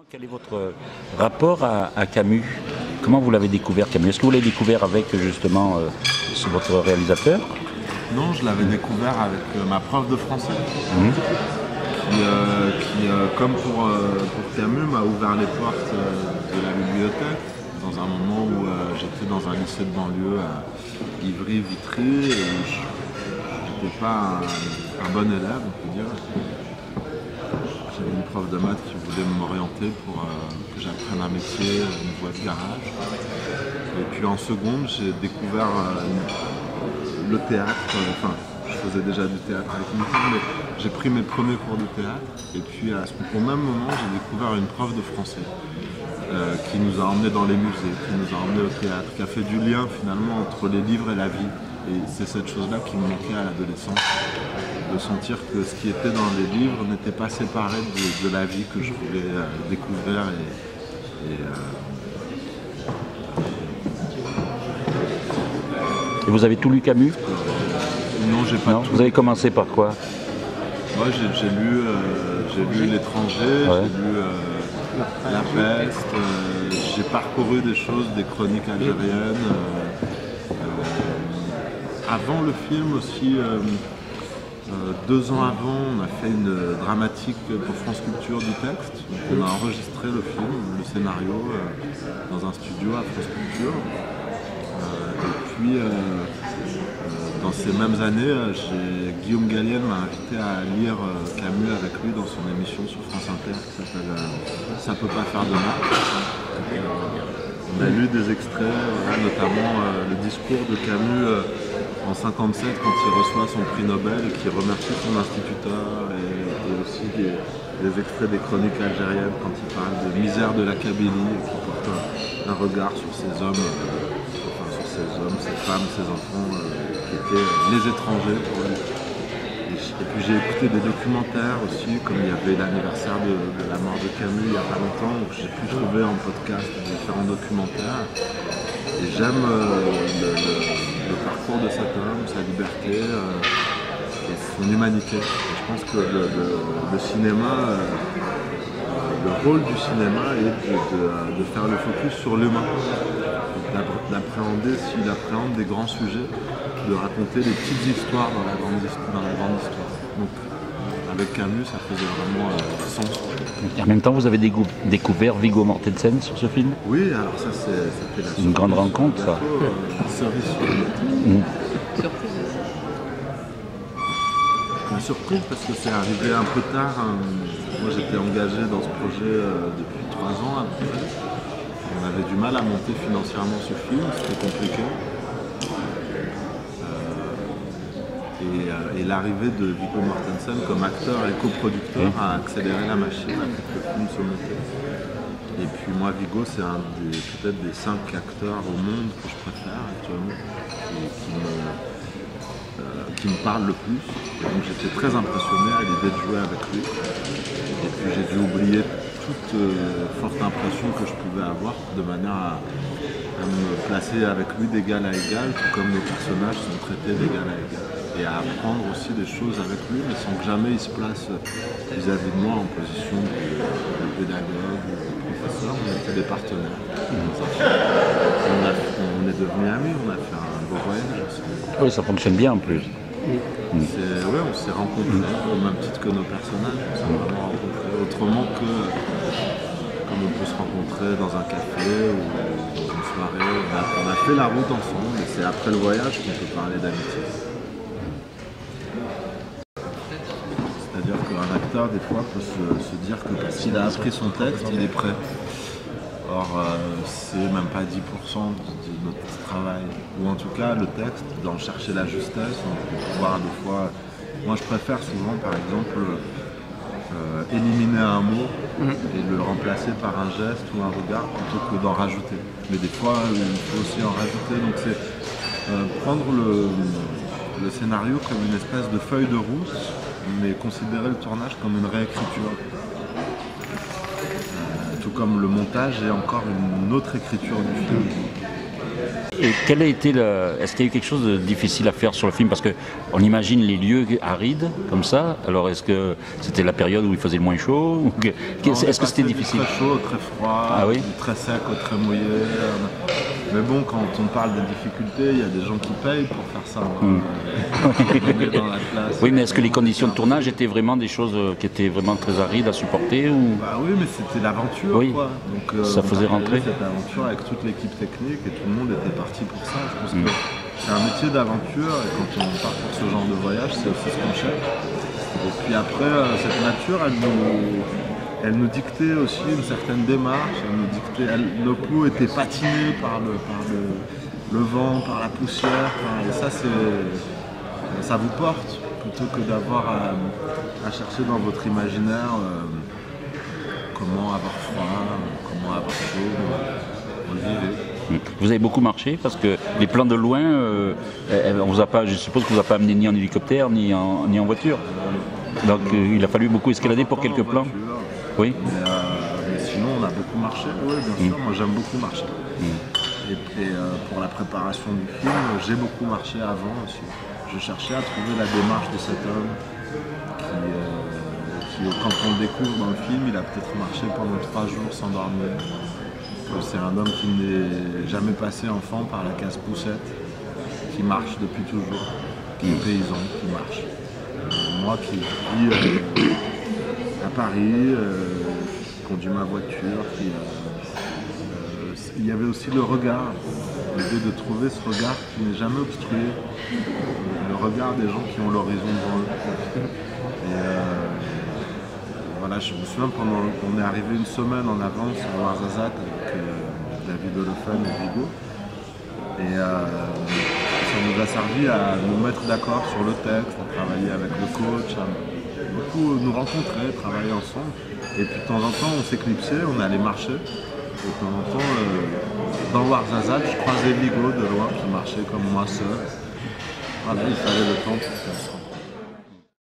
Quel est votre rapport à Camus? Comment vous l'avez découvert, Camus? Est-ce que vous l'avez découvert avec justement votre réalisateur? Non, je l'avais découvert avec ma prof de français, qui comme pour Camus, m'a ouvert les portes de la bibliothèque dans un moment où j'étais dans un lycée de banlieue à Ivry-Vitry et où je n'étais pas un bon élève, on peut dire. J'avais une prof de maths qui voulait m'orienter pour que j'apprenne un métier, une voie de garage. Et puis en seconde, j'ai découvert le théâtre. Enfin, je faisais déjà du théâtre avec une fille, mais j'ai pris mes premiers cours de théâtre. Et puis au même moment, j'ai découvert une prof de français qui nous a emmenés dans les musées, qui nous a emmenés au théâtre, qui a fait du lien finalement entre les livres et la vie. Et c'est cette chose-là qui me manquait à l'adolescence, de sentir que ce qui était dans les livres n'était pas séparé de la vie que je voulais découvrir. Et vous avez tout lu Camus? Non, j'ai pas tout. Vous avez commencé par quoi? Moi, j'ai lu L'étranger, Ouais. j'ai lu La peste, j'ai parcouru des choses, des chroniques algériennes. Avant le film aussi, 2 ans avant, on a fait une dramatique pour France Culture du texte. Donc on a enregistré le film, le scénario, dans un studio à France Culture. Et puis, dans ces mêmes années, Guillaume Gallienne m'a invité à lire Camus avec lui dans son émission sur France Inter qui s'appelle Ça peut pas faire de mal. On a lu des extraits, notamment le discours de Camus en 1957 quand il reçoit son prix Nobel et qu'il remercie son instituteur, et aussi des extraits des chroniques algériennes quand il parle de misère de la Kabylie et qui porte un regard sur ces hommes, ces femmes, ces enfants qui étaient les étrangers pour lui. Et puis j'ai écouté des documentaires aussi, comme il y avait l'anniversaire de la mort de Camus il n'y a pas longtemps, donc j'ai pu trouver en podcast différents documentaires. Et j'aime le parcours de cet homme, sa liberté et son humanité. Et je pense que le cinéma, le rôle du cinéma est de faire le focus sur l'humain, d'appréhender, s'il appréhende des grands sujets, de raconter des petites histoires dans la grande histoire. Donc avec Camus, ça faisait vraiment sens. Et en même temps, vous avez découvert Viggo Mortensen sur ce film? Oui, alors ça c'était une grande rencontre, ça. Cerise sur le gâteau. Surprise aussi. Une surprise parce que c'est arrivé un peu tard. Moi j'étais engagé dans ce projet depuis 3 ans à peu près. On avait du mal à monter financièrement ce film, c'était compliqué. Et l'arrivée de Viggo Mortensen comme acteur et coproducteur a accéléré la machine, a fait que le film se montait. Et puis moi, Viggo, c'est peut-être des 5 acteurs au monde que je préfère actuellement, qui me parle le plus. Et donc j'étais très impressionné à l'idée de jouer avec lui. Et puis j'ai dû oublier toute forte impression que je pouvais avoir de manière à me placer avec lui d'égal à égal, tout comme nos personnages sont traités d'égal à égal. Et à apprendre aussi des choses avec lui, mais sans que jamais il se place vis-à-vis de moi en position de pédagogue ou de professeur. On était des partenaires. On est devenus amis, on a fait un beau voyage ensemble. Oui, ça fonctionne bien en plus. On s'est rencontrés, au même titre que nos personnages. On s'est vraiment rencontrés autrement que comme on peut se rencontrer dans un café ou dans une soirée. On a fait la route ensemble, et c'est après le voyage qu'on peut parler d'amitié. C'est-à-dire qu'un acteur, des fois, peut se dire que s'il a appris son texte, il est prêt. Or, c'est même pas 10% de notre travail. Ou en tout cas, le texte, d'en chercher la justesse, on peut pouvoir des fois... Moi, je préfère souvent, par exemple, éliminer un mot et le remplacer par un geste ou un regard plutôt que d'en rajouter. Mais des fois, il faut aussi en rajouter. Donc c'est prendre le scénario comme une espèce de feuille de route, mais considérer le tournage comme une réécriture. Tout comme le montage est encore une autre écriture du film. Et quel a été est-ce qu'il y a eu quelque chose de difficile à faire sur le film? Parce qu'on imagine les lieux arides, comme ça. Alors, est-ce que c'était la période où il faisait le moins chaud? Est-ce que c'était difficile? Très chaud, très froid, Ah oui? très sec, très mouillé. Mais bon, quand on parle des difficultés, il y a des gens qui payent pour faire ça. On est dans la place. Oui, mais est-ce que les conditions de tournage étaient vraiment des choses qui étaient vraiment très arides à supporter ou... Bah oui, mais c'était l'aventure, oui. quoi. Donc, ça faisait rentrer cette aventure avec toute l'équipe technique et tout le monde était parti pour ça. Je pense que c'est un métier d'aventure et quand on part pour ce genre de voyage, c'est aussi ce qu'on cherche. Et puis après, cette nature, elle nous dictait aussi une certaine démarche. Elle nous dictait, nos peaux étaient patinées par le vent, par la poussière. Et ça, ça vous porte plutôt que d'avoir à chercher dans votre imaginaire comment avoir froid, comment avoir chaud. Vous le vivez. Vous avez beaucoup marché parce que les plans de loin, on vous a pas, je suppose que vous a pas amené ni en hélicoptère ni en voiture. Donc il a fallu beaucoup escalader pour quelques plans. Oui. Mais sinon on a beaucoup marché, oui bien sûr, moi j'aime beaucoup marcher. Et pour la préparation du film, j'ai beaucoup marché avant aussi. Je cherchais à trouver la démarche de cet homme qui, quand on le découvre dans le film, il a peut-être marché pendant 3 jours sans dormir. C'est un homme qui n'est jamais passé enfant par la case poussette, qui marche depuis toujours, qui est paysan, qui marche. Moi qui vis à Paris, conduis ma voiture, il y avait aussi le regard, l'idée de trouver ce regard qui n'est jamais obstrué, le regard des gens qui ont l'horizon devant eux. Et voilà, je me souviens, on est arrivé une semaine en avance à Ouarzazate avec David Olofen et Vigo. Et ça nous a servi à nous mettre d'accord sur le texte, à travailler avec le coach, à beaucoup nous rencontrer, travailler ensemble. Et puis de temps en temps, on s'éclipsait, on allait marcher. Et de temps en temps, dans Ouarzazate, je croisais Vigo de loin qui marchait comme moi seul. Voilà, il fallait le temps pour faire ça.